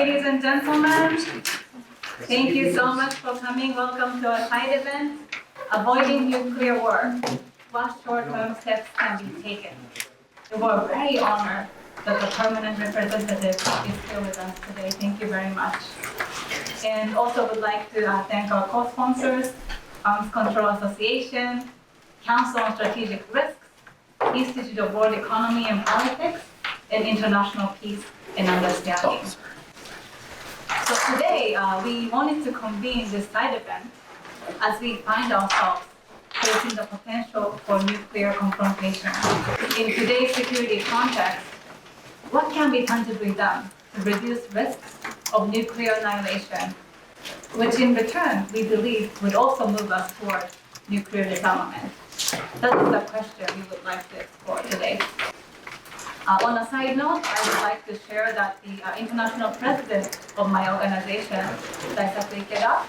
Ladies and gentlemen, thank you so much for coming. Welcome to our side event, Avoiding Nuclear War. What short-term steps can be taken? We're very honored that the permanent representative is here with us today. Thank you very much. And also would like to thank our co-sponsors, Arms Control Association, Council on Strategic Risks, Institute of World Economy and Politics, and International Peace and Understanding. So today, we wanted to convene this side event as we find ourselves facing the potential for nuclear confrontation. In today's security context, what can be tangibly done to reduce risks of nuclear annihilation, which in return, we believe would also move us toward nuclear disarmament? That is the question we would like to explore today. On a side note, I would like to share that the international president of my organization, Daryl,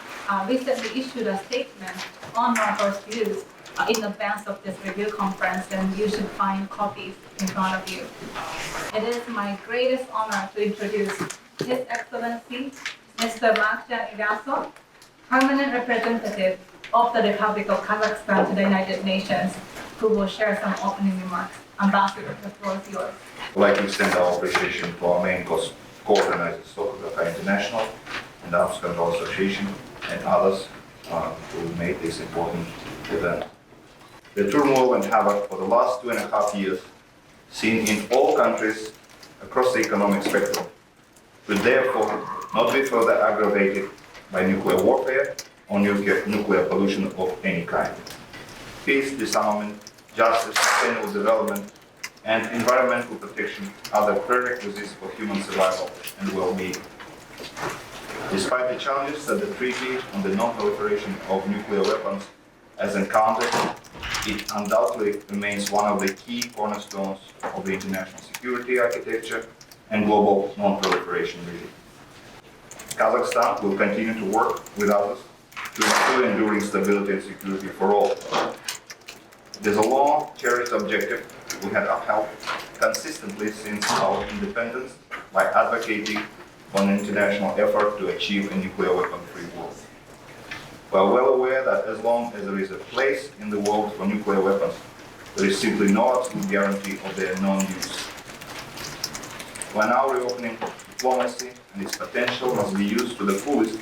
recently issued a statement on our first views in advance of this review conference, and you should find copies in front of you. It is my greatest honor to introduce His Excellency, Mr. Martija, Permanent Representative of the Republic of Kazakhstan to the United Nations, who will share some opening remarks. Ambassador, the floor is yours. I'd like to extend our appreciation to our main co-organizers, Soka Gakkai International and Arms Control Association and others who made this important event. The turmoil and havoc for the last 2.5 years, seen in all countries across the economic spectrum, will therefore not be further aggravated by nuclear warfare or nuclear pollution of any kind. Peace, disarmament, justice, sustainable development, and environmental protection are the prerequisites for human survival and well-being. Despite the challenges that the Treaty on the Non-Proliferation of Nuclear Weapons has encountered, it undoubtedly remains one of the key cornerstones of the international security architecture and global non-proliferation regime. Kazakhstan will continue to work with others to ensure enduring stability and security for all. It is a long cherished objective we have upheld consistently since our independence by advocating for an international effort to achieve a nuclear weapon-free world. We are well aware that as long as there is a place in the world for nuclear weapons, there is simply no absolute guarantee of their non-use. We are now reopening diplomacy, and its potential must be used to the fullest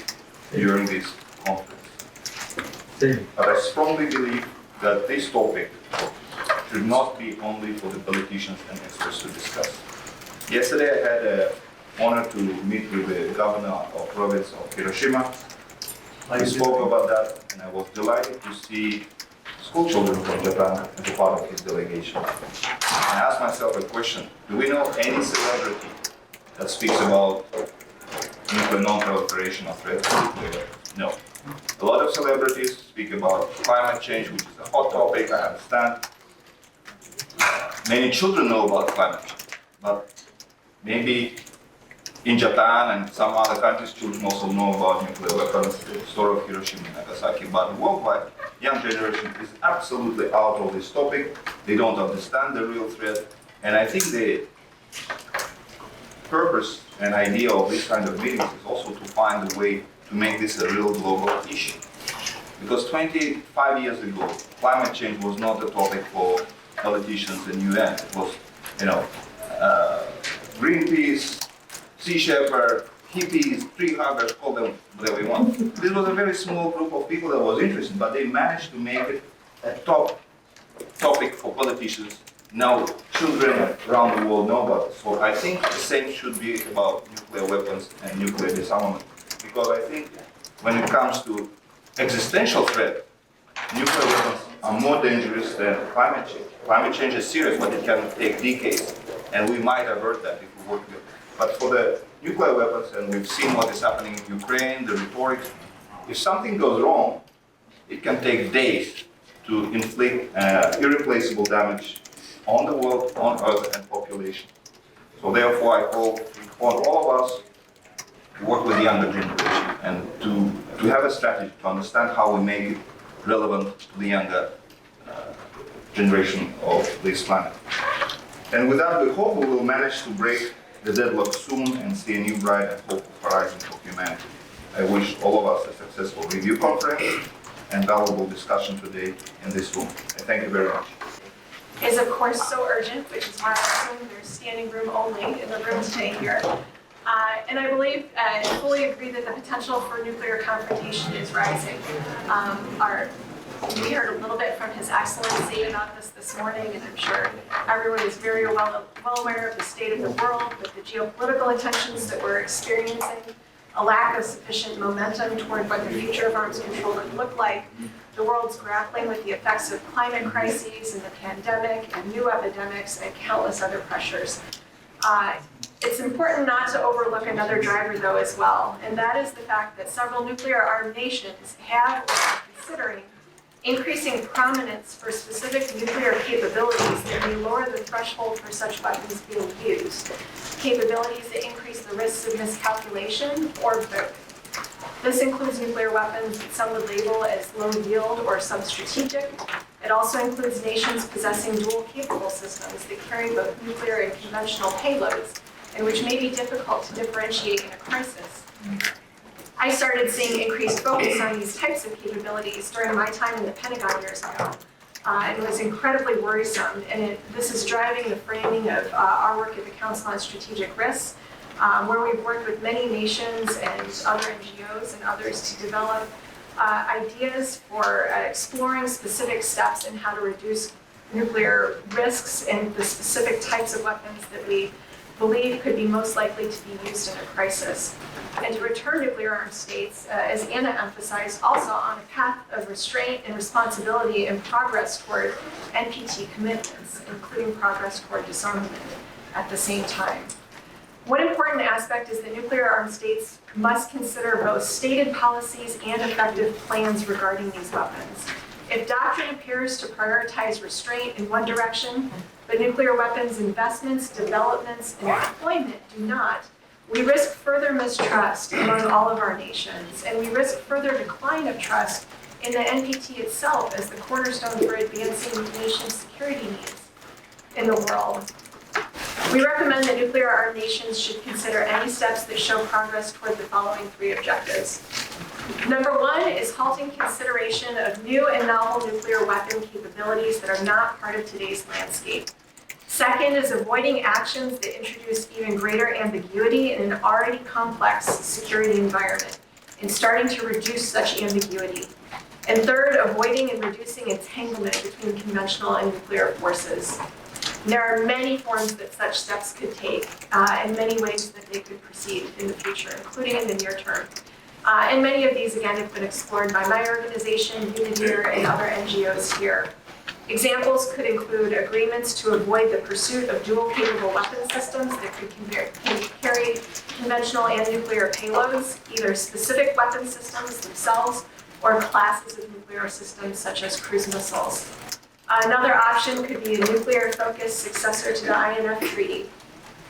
during this conference. But I strongly believe that this topic should not be only for the politicians and experts to discuss. Yesterday I had the honor to meet with the governor of province of Hiroshima. We spoke about that, and I was delighted to see school children from Japan as a part of his delegation. I asked myself a question: do we know any celebrity that speaks about nuclear non-proliferation or threat to nuclear? No. A lot of celebrities speak about climate change, which is a hot topic, I understand. Many children know about climate change, but maybe in Japan and some other countries, children also know about nuclear weapons, the story of Hiroshima and Nagasaki. But worldwide, young generation is absolutely out of this topic. They don't understand the real threat. And I think the purpose and idea of this kind of meetings is also to find a way to make this a real global issue. Because 25 years ago, climate change was not a topic for politicians and UN. It was, Greenpeace, Sea Shepherd, hippies, tree huggers, call them whatever you want. This was a very small group of people that was interested, but they managed to make it a top topic for politicians. Now children around the world know about it. So I think the same should be about nuclear weapons and nuclear disarmament. Because I think when it comes to existential threat, nuclear weapons are more dangerous than climate change. Climate change is serious, but it can take decades, and we might avert that if we work together. But for the nuclear weapons, and we've seen what is happening in Ukraine, the rhetoric, if something goes wrong, it can take days to inflict irreplaceable damage on the world, on Earth, and population. So therefore, I call on all of us to work with the younger generation and to have a strategy to understand how we make it relevant to the younger generation of this planet. And with that, we hope we will manage to break the deadlock soon and see a new bright and hopeful horizon for humanity. I wish all of us a successful review conference and valuable discussion today in this room. I thank you very much. Is of course so urgent, which is why I assume there's standing room only in the room today here. And I believe and fully agree that the potential for nuclear confrontation is rising. We heard a little bit from His Excellency about this morning, and I'm sure everyone is very well aware of the state of the world with the geopolitical tensions that we're experiencing, a lack of sufficient momentum toward what the future of arms control would look like. The world's grappling with the effects of climate crises and the pandemic and new epidemics and countless other pressures. It's important not to overlook another driver, though, as well, and that is the fact that several nuclear-armed nations have or are considering increasing prominence for specific nuclear capabilities that may lower the threshold for such weapons being used, capabilities that increase the risks of miscalculation, or both. This includes nuclear weapons that some would label as low yield or sub-strategic. It also includes nations possessing dual-capable systems that carry both nuclear and conventional payloads, and which may be difficult to differentiate in a crisis. I started seeing increased focus on these types of capabilities during my time in the Pentagon years ago. It was incredibly worrisome, and this is driving the framing of our work at the Council on Strategic Risks, where we've worked with many nations and other NGOs and others to develop ideas for exploring specific steps in how to reduce nuclear risks and the specific types of weapons that we believe could be most likely to be used in a crisis. And to return nuclear-armed states, as Anna emphasized, also on a path of restraint and responsibility and progress toward NPT commitments, including progress toward disarmament at the same time. One important aspect is that nuclear-armed states must consider both stated policies and effective plans regarding these weapons. If doctrine appears to prioritize restraint in one direction, but nuclear weapons investments, developments, and deployment do not, we risk further mistrust among all of our nations, and we risk further decline of trust in the NPT itself as the cornerstone for advancing nations' security needs in the world. We recommend that nuclear-armed nations should consider any steps that show progress toward the following three objectives. Number one is halting consideration of new and novel nuclear weapon capabilities that are not part of today's landscape. Second is avoiding actions that introduce even greater ambiguity in an already complex security environment and starting to reduce such ambiguity. And third, avoiding and reducing entanglement between conventional and nuclear forces. There are many forms that such steps could take and many ways that they could proceed in the future, including in the near term. And many of these, again, have been explored by my organization, Untitled, and other NGOs here. Examples could include agreements to avoid the pursuit of dual-capable weapon systems that could carry conventional and nuclear payloads, either specific weapon systems themselves or classes of nuclear systems such as cruise missiles. Another option could be a nuclear-focused successor to the INF Treaty,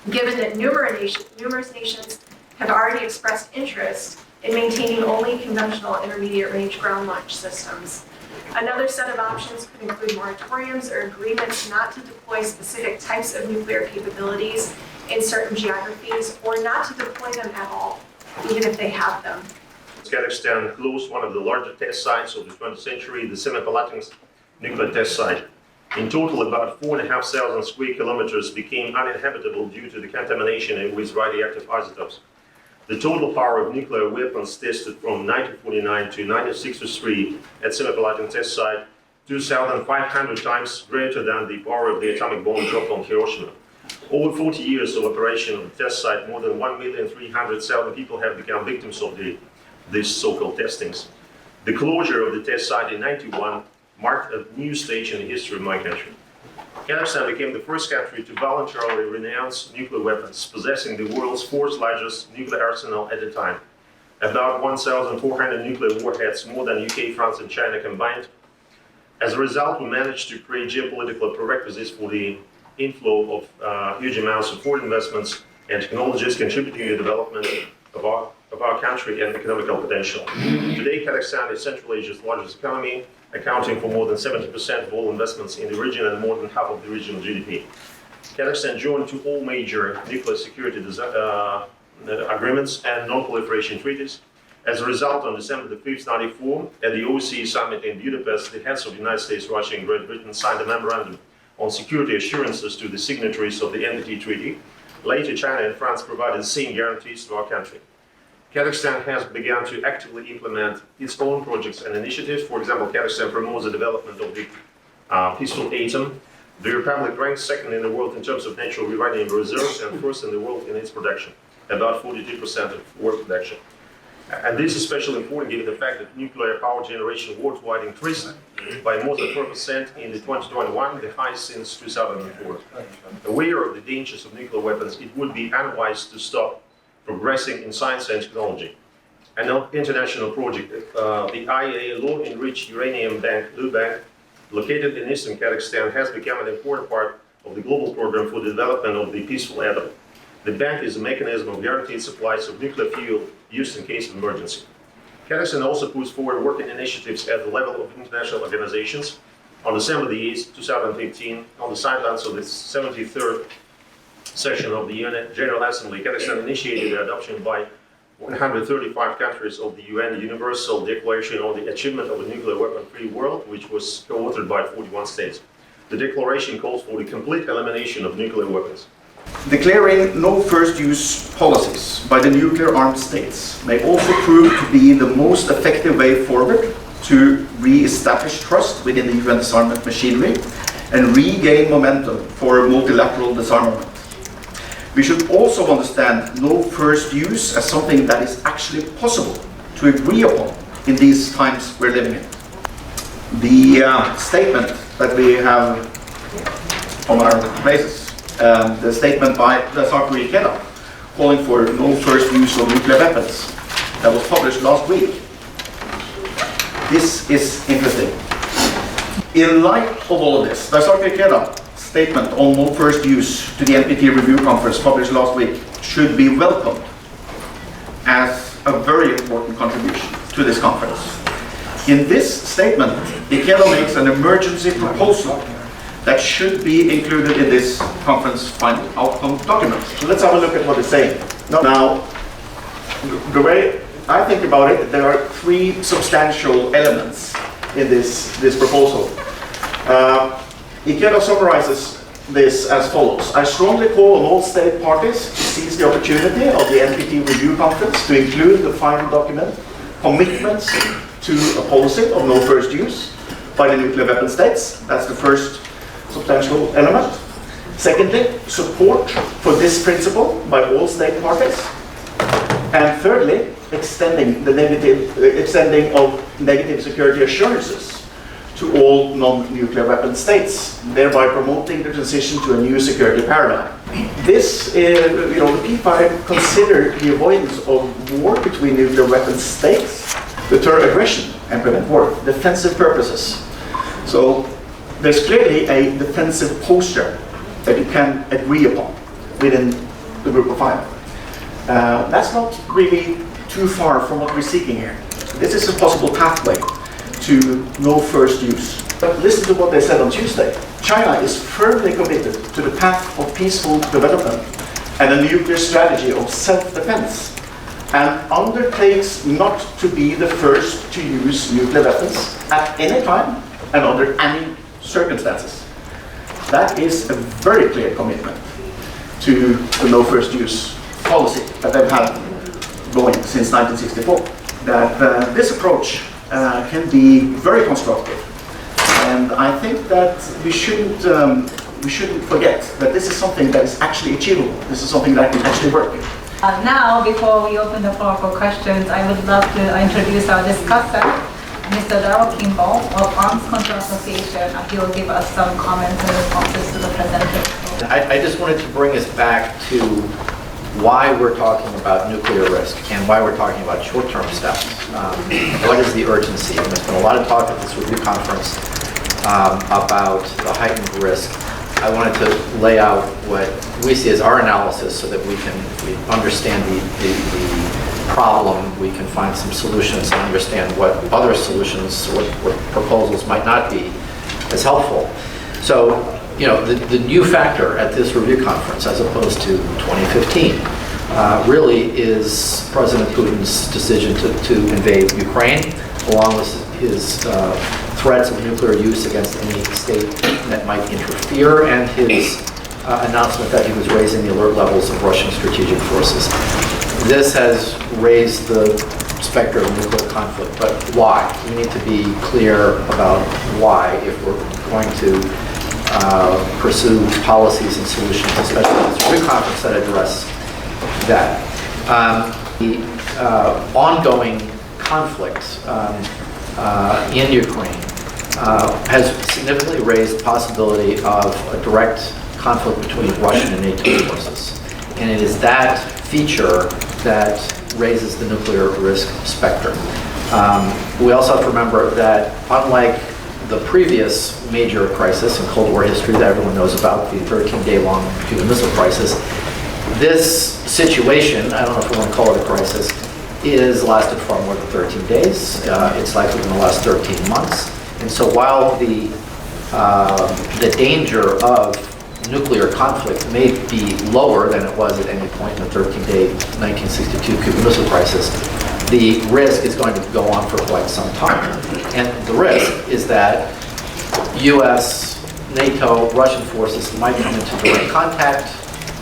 given that numerous nations have already expressed interest in maintaining only conventional intermediate-range ground launch systems. Another set of options could include moratoriums or agreements not to deploy specific types of nuclear capabilities in certain geographies or not to deploy them at all, even if they have them. Kazakhstan closed one of the largest test sites of the 20th century, the Semipalatinsk nuclear test site. In total, about 4,500 square kilometers became uninhabitable due to the contamination with radioactive isotopes. The total power of nuclear weapons tested from 1949 to 1963 at Semipalatinsk test site, 2,500 times greater than the power of the atomic bomb dropped on Hiroshima. Over 40 years of operation of the test site, more than 1,300,000 people have become victims of these so-called testings. The closure of the test site in 1991 marked a new stage in the history of my country. Kazakhstan became the first country to voluntarily renounce nuclear weapons, possessing the world's fourth largest nuclear arsenal at the time. About 1,400 nuclear warheads, more than UK, France, and China combined. As a result, we managed to create geopolitical prerequisites for the inflow of huge amounts of foreign investments and technologies contributing to the development of our country and economical potential. Today, Kazakhstan is Central Asia's largest economy, accounting for more than 70% of all investments in the region and more than half of the regional GDP. Kazakhstan joined to all major nuclear security agreements and non-proliferation treaties. As a result, on December the 5th, 1994, at the OSCE summit in Budapest, the heads of the United States, Russia, and Great Britain signed a memorandum on security assurances to the signatories of the NPT treaty. Later, China and France provided the same guarantees to our country. Kazakhstan has begun to actively implement its own projects and initiatives. For example, Kazakhstan promotes the development of the peaceful atom. The Republic ranks second in the world in terms of natural uranium reserves and first in the world in its production, about 42% of world production. And this is especially important given the fact that nuclear power generation worldwide increased by more than 4% in 2021, the highest since 2004. Aware of the dangers of nuclear weapons, it would be unwise to stop progressing in science and technology. An international project, the IAEA Low-Enriched Uranium Bank, LUBANK, located in eastern Kazakhstan, has become an important part of the global program for the development of the peaceful atom. The bank is a mechanism of guaranteed supplies of nuclear fuel used in case of emergency. Kazakhstan also puts forward working initiatives at the level of international organizations. On December the 8th, 2015, on the sidelines of the 73rd session of the UN General Assembly, Kazakhstan initiated the adoption by 135 countries of the UN Universal Declaration on the Achievement of a Nuclear Weapon-Free World, which was co-authored by 41 states. The declaration calls for the complete elimination of nuclear weapons. Declaring no first-use policies by the nuclear-armed states may also prove to be the most effective way forward to re-establish trust within the UN disarmament machinery and regain momentum for multilateral disarmament. We should also understand no first use as something that is actually possible to agree upon in these times we're living in. The statement that we have on our basis, the statement by Asagiri calling for no first use of nuclear weapons, that was published last week. This is interesting. In light of all of this, the Asagiri statement on no first use to the NPT review conference published last week should be welcomed as a very important contribution to this conference. In this statement, Ikeda makes an emergency proposal that should be included in this conference final outcome document. So let's have a look at what it's saying. Now, the way I think about it, there are three substantial elements in this proposal. Ikeda summarizes this as follows. I strongly call on all state parties to seize the opportunity of the NPT review conference to include the final document commitments to a policy of no first use by the nuclear weapon states. That's the first substantial element. Secondly, support for this principle by all state parties. And thirdly, extending of negative security assurances to all non-nuclear weapon states, thereby promoting the transition to a new security paradigm. This, the P5 considered the avoidance of war between nuclear weapon states, deter aggression and prevent war, defensive purposes. So there's clearly a defensive posture that you can agree upon within the group of five. That's not really too far from what we're seeking here. This is a possible pathway to no first use. But listen to what they said on Tuesday. China is firmly committed to the path of peaceful development and a nuclear strategy of self-defense, and undertakes not to be the first to use nuclear weapons at any time and under any circumstances. That is a very clear commitment to the no first use policy that they've had going since 1964. That this approach can be very constructive, and I think that we shouldn't forget that this is something that is actually achievable. This is something that can actually work. Now, before we open the floor for questions, I would love to introduce our discussor, Mr. Daryl Kimball of Arms Control Association. He will give us some comments and responses to the presentation. I just wanted to bring us back to why we're talking about nuclear risk and why we're talking about short-term steps. What is the urgency? And there's been a lot of talk at this review conference about the heightened risk. I wanted to lay out what we see as our analysis so that we understand the problem, we can find some solutions and understand what other solutions, what proposals might not be as helpful. So, the new factor at this review conference, as opposed to 2015, really is President Putin's decision to invade Ukraine, along with his threats of nuclear use against any state that might interfere, and his announcement that he was raising the alert levels of Russian strategic forces. This has raised the specter of nuclear conflict, but why? We need to be clear about why if we're going to pursue policies and solutions, especially in this review conference that address that. The ongoing conflict in Ukraine has significantly raised the possibility of a direct conflict between Russian and NATO forces. And it is that feature that raises the nuclear risk spectrum. We also have to remember that unlike the previous major crisis in Cold War history that everyone knows about, the 13-day-long Cuban Missile Crisis, this situation, I don't know if we want to call it a crisis, is lasted far more than 13 days. It's likely going to last 13 months. And so while the danger of nuclear conflict may be lower than it was at any point in the 13-day 1962 Cuban Missile Crisis, the risk is going to go on for quite some time. And the risk is that U.S., NATO, Russian forces might come into direct contact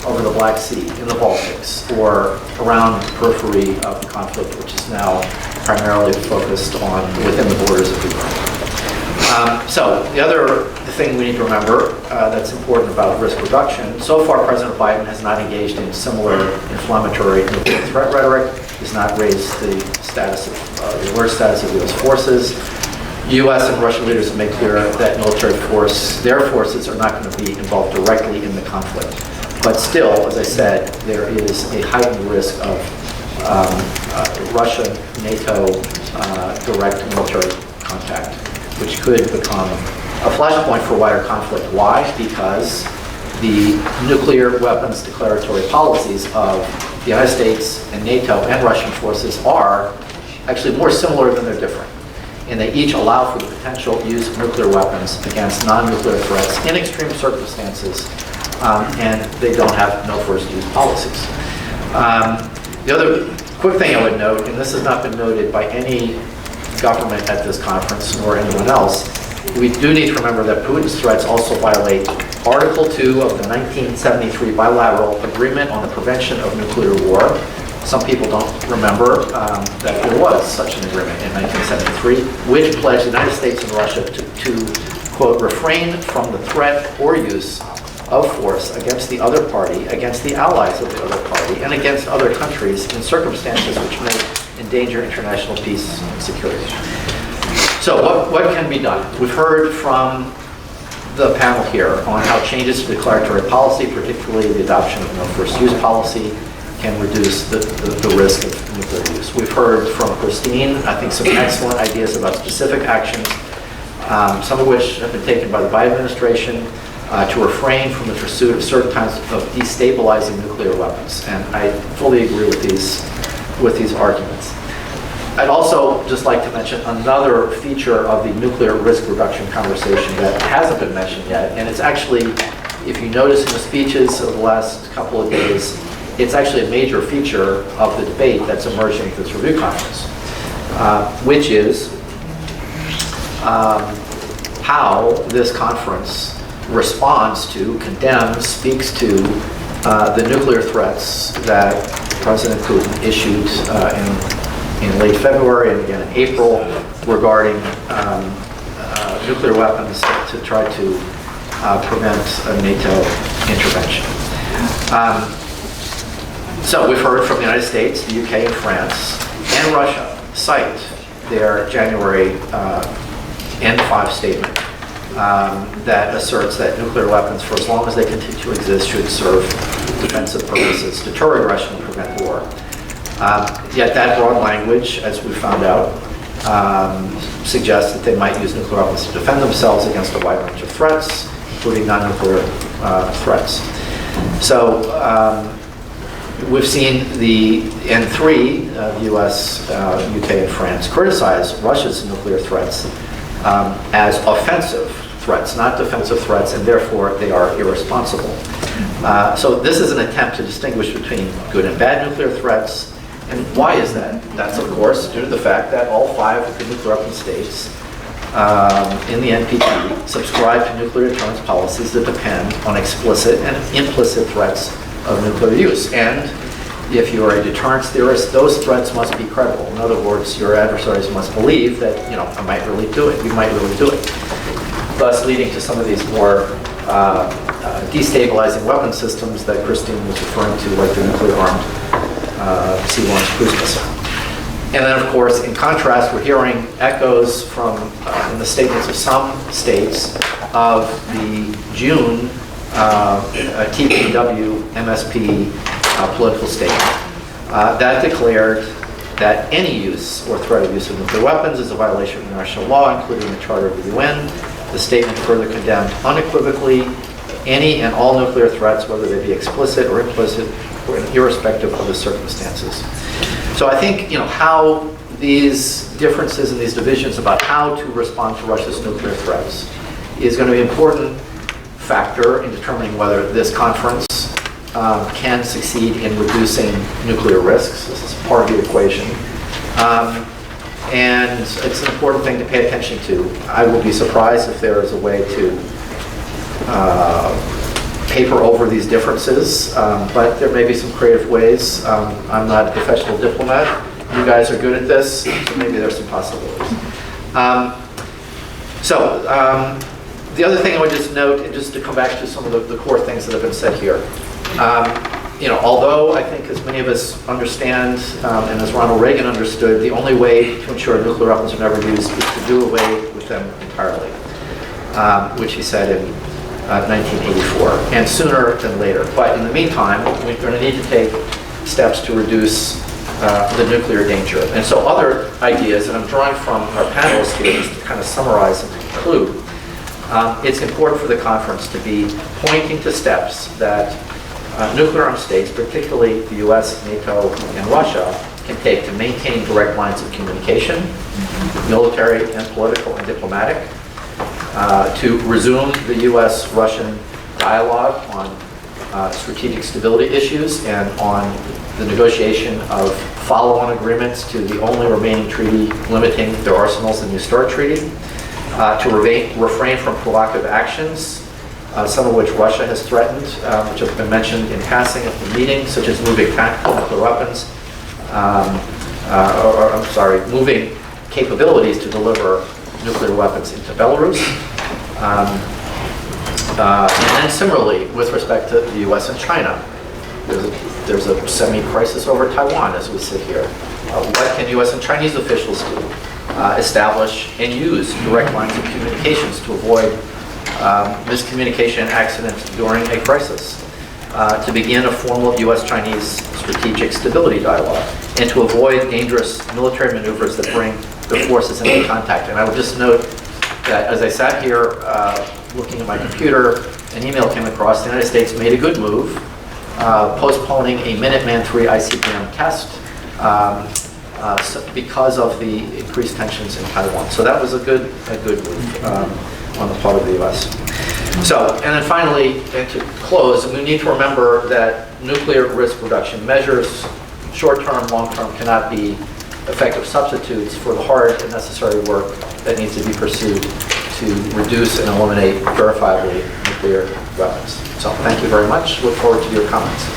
over the Black Sea, in the Baltics, or around the periphery of the conflict, which is now primarily focused on within the borders of Ukraine. So the other thing we need to remember that's important about risk reduction, so far President Biden has not engaged in similar inflammatory nuclear threat rhetoric, has not raised the status of the alert status of U.S. forces. U.S. and Russian leaders have made clear that military force, their forces, are not going to be involved directly in the conflict. But still, as I said, there is a heightened risk of Russian, NATO direct military contact, which could become a flashpoint for wider conflict. Why? Because the nuclear weapons declaratory policies of the United States and NATO and Russian forces are actually more similar than they're different. And they each allow for the potential use of nuclear weapons against non-nuclear threats in extreme circumstances, and they don't have no first use policies. The other quick thing I would note, and this has not been noted by any government at this conference nor anyone else, we do need to remember that Putin's threats also violate Article 2 of the 1973 bilateral agreement on the prevention of nuclear war. Some people don't remember that there was such an agreement in 1973, which pledged the United States and Russia to quote, refrain from the threat or use of force against the other party, against the allies of the other party, and against other countries in circumstances which may endanger international peace and security. So what can be done? We've heard from the panel here on how changes to declaratory policy, particularly the adoption of no first use policy, can reduce the risk of nuclear use. We've heard from Christine, I think, some excellent ideas about specific actions, some of which have been taken by the Biden administration to refrain from the pursuit of certain kinds of destabilizing nuclear weapons. And I fully agree with these arguments. I'd also just like to mention another feature of the nuclear risk reduction conversation that hasn't been mentioned yet. And it's actually, if you notice in the speeches of the last couple of days, it's actually a major feature of the debate that's emerging at this review conference, which is how this conference responds to, condemns, speaks to the nuclear threats that President Putin issued in late February and again in April regarding nuclear weapons to try to prevent a NATO intervention. So we've heard from the United States, the UK, and France, and Russia cite their January N5 statement that asserts that nuclear weapons, for as long as they continue to exist, should serve defensive purposes, deter aggression, and prevent war. Yet that broad language, as we found out, suggests that they might use nuclear weapons to defend themselves against a wide range of threats, including non-nuclear threats. So we've seen the N3, the US, UK, and France, criticize Russia's nuclear threats as offensive threats, not defensive threats, and therefore they are irresponsible. So this is an attempt to distinguish between good and bad nuclear threats. And why is that? That's, of course, due to the fact that all 5 of the nuclear weapon states in the NPT subscribe to nuclear deterrence policies that depend on explicit and implicit threats of nuclear use. And if you are a deterrence theorist, those threats must be credible. In other words, your adversaries must believe that, I might really do it, you might really do it. Thus leading to some of these more destabilizing weapon systems that Christine was referring to, like the nuclear-armed Sea-launched cruise missile. And then, of course, in contrast, we're hearing echoes from in the statements of some states of the June TPW MSP political statement that declared that any use or threat of use of nuclear weapons is a violation of international law, including the Charter of the UN. The statement further condemned unequivocally any and all nuclear threats, whether they be explicit or implicit, or irrespective of the circumstances. So I think, how these differences and these divisions about how to respond to Russia's nuclear threats is going to be an important factor in determining whether this conference can succeed in reducing nuclear risks. This is part of the equation. And it's an important thing to pay attention to. I will be surprised if there is a way to paper over these differences, but there may be some creative ways. I'm not a professional diplomat. You guys are good at this, so maybe there's some possibilities. The other thing I would just note, just to come back to some of the core things that have been said here. Although I think as many of us understand, and as Ronald Reagan understood, the only way to ensure nuclear weapons are never used is to do away with them entirely, which he said in 1984, and sooner than later. But in the meantime, we're going to need to take steps to reduce the nuclear danger. And so other ideas, and I'm drawing from our panelists here just to kind of summarize and conclude, it's important for the conference to be pointing to steps that nuclear-armed states, particularly the US, NATO, and Russia, can take to maintain direct lines of communication, military and political and diplomatic, to resume the US-Russian dialogue on strategic stability issues and on the negotiation of follow-on agreements to the only remaining treaty limiting their arsenals, the New START Treaty, to refrain from provocative actions, some of which Russia has threatened, which have been mentioned in passing at the meeting, such as moving tactical nuclear weapons, moving capabilities to deliver nuclear weapons into Belarus. And then similarly, with respect to the US and China, there's a semi-crisis over Taiwan as we sit here. What can US and Chinese officials do? Establish and use direct lines of communications to avoid miscommunication and accidents during a crisis, to begin a formal US-Chinese strategic stability dialogue, and to avoid dangerous military maneuvers that bring the forces into contact. And I would just note that as I sat here looking at my computer, an email came across. The United States made a good move, postponing a Minuteman III ICBM test because of the increased tensions in Taiwan. So that was a good move on the part of the U.S. So, and then finally, and to close, we need to remember that nuclear risk reduction measures, short-term, long-term, cannot be effective substitutes for the hard and necessary work that needs to be pursued to reduce and eliminate verifiably nuclear weapons. So thank you very much. Look forward to your comments.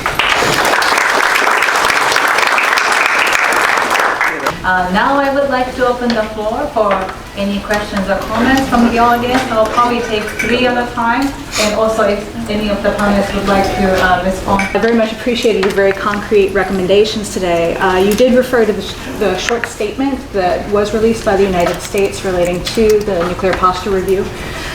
Now I would like to open the floor for any questions or comments from the audience. I'll probably take 3 at a time, and also if any of the panelists would like to respond. I very much appreciated your very concrete recommendations today. You did refer to the short statement that was released by the United States relating to the nuclear posture review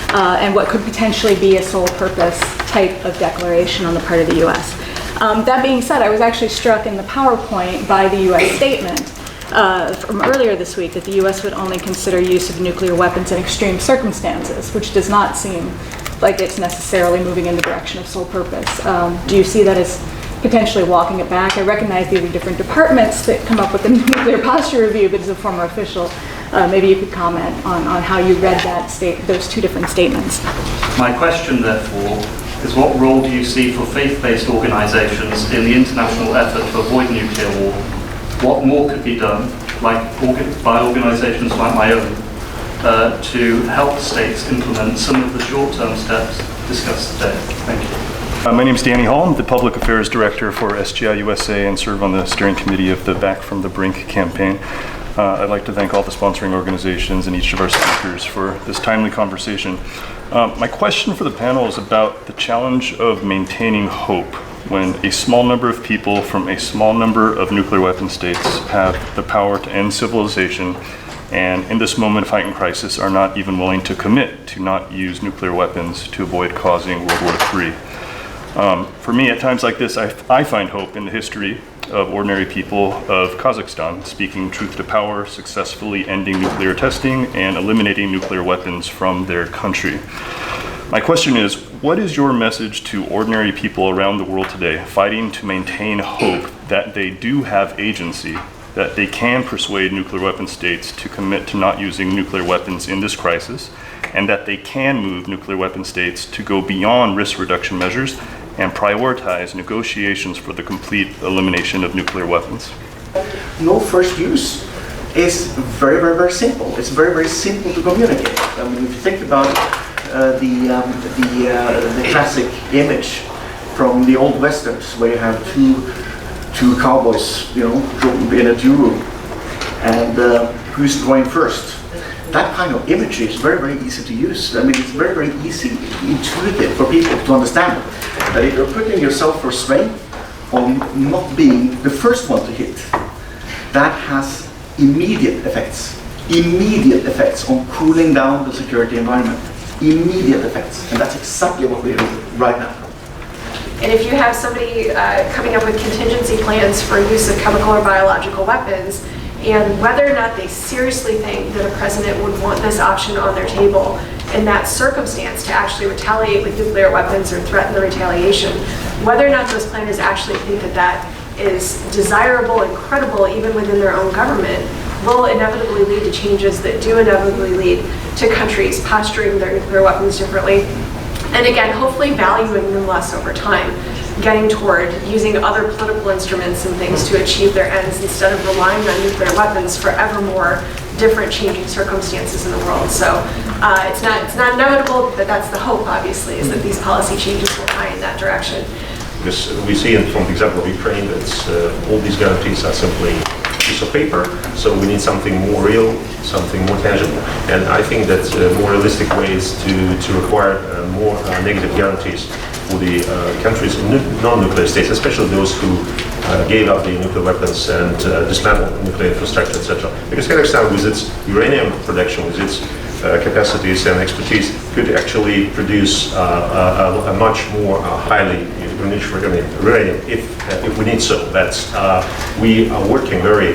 and what could potentially be a sole purpose type of declaration on the part of the U.S. That being said, I was actually struck in the PowerPoint by the U.S. statement from earlier this week that the U.S. would only consider use of nuclear weapons in extreme circumstances, which does not seem like it's necessarily moving in the direction of sole purpose. Do you see that as potentially walking it back? I recognize these are different departments that come up with the nuclear posture review, but as a former official, maybe you could comment on how you read that those 2 different statements. My question, therefore, is what role do you see for faith-based organizations in the international effort to avoid nuclear war? What more could be done, by organizations like my own, to help states implement some of the short-term steps discussed today? Thank you. My name is Danny Hall. I'm the Public Affairs Director for SGI USA and serve on the steering committee of the Back from the Brink campaign. I'd like to thank all the sponsoring organizations and each of our speakers for this timely conversation. My question for the panel is about the challenge of maintaining hope when a small number of people from a small number of nuclear weapon states have the power to end civilization and in this moment of heightened crisis are not even willing to commit to not use nuclear weapons to avoid causing World War III. For me, at times like this, I find hope in the history of ordinary people of Kazakhstan speaking truth to power, successfully ending nuclear testing, and eliminating nuclear weapons from their country. My question is, what is your message to ordinary people around the world today fighting to maintain hope that they do have agency, that they can persuade nuclear weapon states to commit to not using nuclear weapons in this crisis, and that they can move nuclear weapon states to go beyond risk reduction measures and prioritize negotiations for the complete elimination of nuclear weapons? No first use is very, very, very simple. It's very, very simple to communicate. I mean, if you think about the classic image from the old westerns, where you have two cowboys, in a duel, and who's going first. That kind of imagery is very, very easy to use. I mean, it's very, very easy, intuitive for people to understand that if you're putting yourself for strain on not being the first one to hit, that has immediate effects on cooling down the security environment. Immediate effects, and that's exactly what we're doing right now. And if you have somebody coming up with contingency plans for use of chemical or biological weapons, and whether or not they seriously think that a president would want this option on their table in that circumstance to actually retaliate with nuclear weapons or threaten the retaliation, whether or not those planners actually think that that is desirable and credible even within their own government, will inevitably lead to changes that do inevitably lead to countries posturing their nuclear weapons differently. And again, hopefully valuing them less over time, getting toward using other political instruments and things to achieve their ends instead of relying on nuclear weapons for ever more different changing circumstances in the world. So it's not inevitable, but that's the hope, obviously, is that these policy changes will tie in that direction. Because we see from the example of Ukraine that all these guarantees are simply a piece of paper, so we need something more real, something more tangible. And I think that more realistic ways to require more negative guarantees for the countries in non-nuclear states, especially those who gave up the nuclear weapons and dismantled nuclear infrastructure, etc. Because Kazakhstan, with its uranium production, with its capacities and expertise, could actually produce a much more highly enriched uranium if we need so. That's we are working very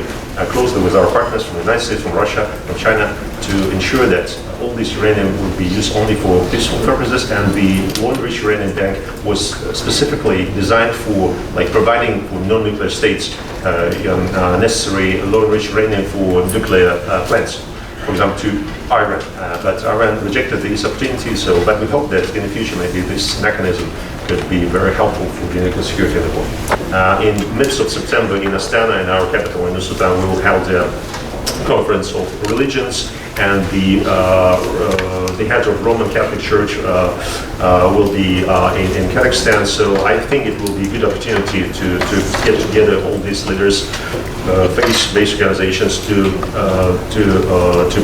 closely with our partners from the United States, from Russia, from China, to ensure that all this uranium will be used only for peaceful purposes, and the low-enriched uranium bank was specifically designed for providing for non-nuclear states necessary low-enriched uranium for nuclear plants. For example, to Iran, but Iran rejected this opportunity. But we hope that in the future, maybe this mechanism could be very helpful for the nuclear security of the world. In midst of September in Astana, in our capital, in Nur-Sultan, we will hold a conference of religions, and the head of Roman Catholic Church will be in Kazakhstan. So I think it will be a good opportunity to get together all these leaders, faith-based organizations, to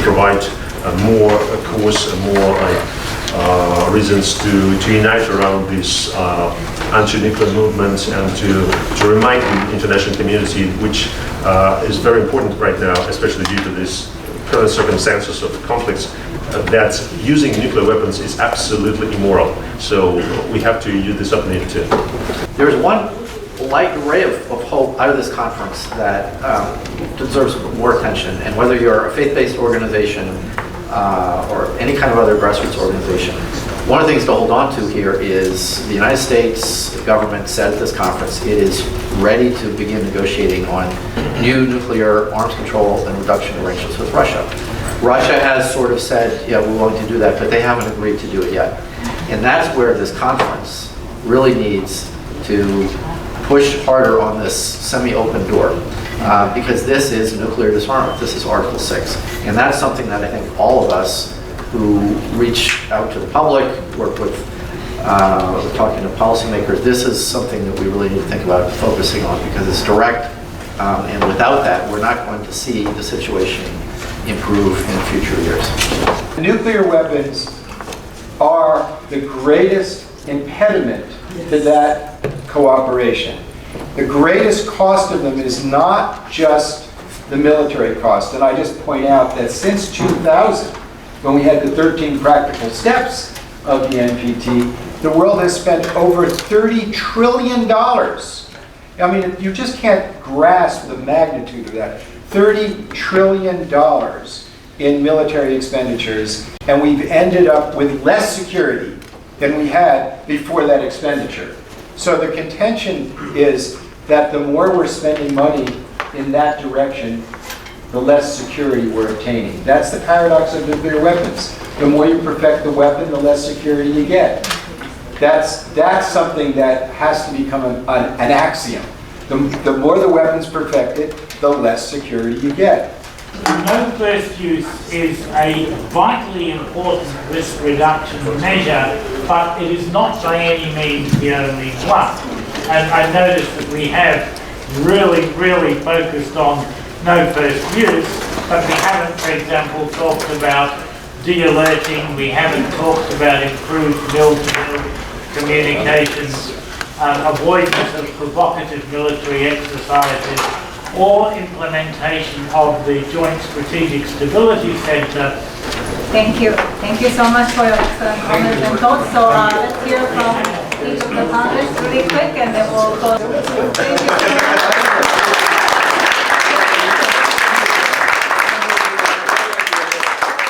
provide more course, more reasons to unite around this anti-nuclear movement, and to remind the international community, which is very important right now, especially due to this current circumstances of conflicts, that using nuclear weapons is absolutely immoral. So we have to use this opportunity too. There's one light ray of hope out of this conference that deserves more attention, and whether you're a faith-based organization or any kind of other grassroots organization, one of the things to hold on to here is the United States government said at this conference it is ready to begin negotiating on new nuclear arms control and reduction arrangements with Russia. Russia has sort of said, yeah, we're willing to do that, but they haven't agreed to do it yet. And that's where this conference really needs to push harder on this semi-open door, because this is nuclear disarmament. This is Article 6. And that's something that I think all of us who reach out to the public, work with, talking to policymakers, this is something that we really need to think about focusing on, because it's direct, and without that, we're not going to see the situation improve in future years. Nuclear weapons are the greatest impediment to that cooperation. The greatest cost of them is not just the military cost. And I just point out that since 2000, when we had the 13 practical steps of the NPT, the world has spent over $30 trillion. I mean, you just can't grasp the magnitude of that. $30 trillion in military expenditures, and we've ended up with less security than we had before that expenditure. So the contention is that the more we're spending money in that direction, the less security we're obtaining. That's the paradox of nuclear weapons. The more you perfect the weapon, the less security you get. That's something that has to become an axiom. The more the weapon's perfected, the less security you get. No first use is a vitally important risk reduction measure, but it is not by any means the only one. And I noticed that we have really focused on no first use, but we haven't, for example, talked about de-alerting, we haven't talked about improved mill-to-mill communications, avoidance of provocative military exercises, or implementation of the Joint Strategic Stability Center. Thank you. Thank you so much for your excellent comments and thoughts. So let's hear from each of the panelists really quick, and then we'll go. Thank you.